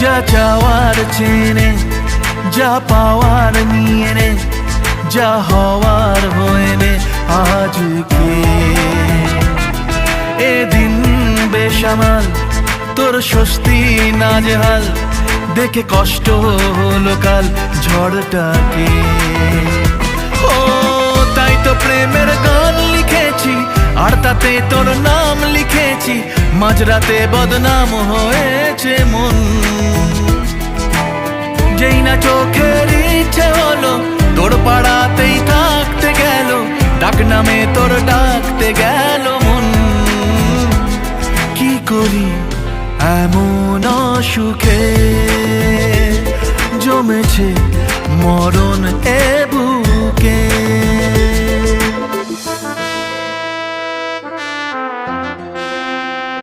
যা চাওয়ার চেনে, যা পাওয়ার নিয়ে নে, যা হওয়ার হয়ে নে আজকে। এদিন বেসামাল, তোর স্বস্তি নাজেহাল, দেখে কষ্ট হলো কাল ঝড়টাকে। ও তাই তো প্রেমের গান লিখেছি, আর তাতে তোর নাম লিখেছি, মাঝরাতে বদনাম হয়েছে মন। যেই না চোখের ইচ্ছে হলো, তোর পাড়াতেই থাকতে গেল, ডাক নামে তোর ডাকতে গেল মন। কি করি এমন সুখে জমেছে মরণ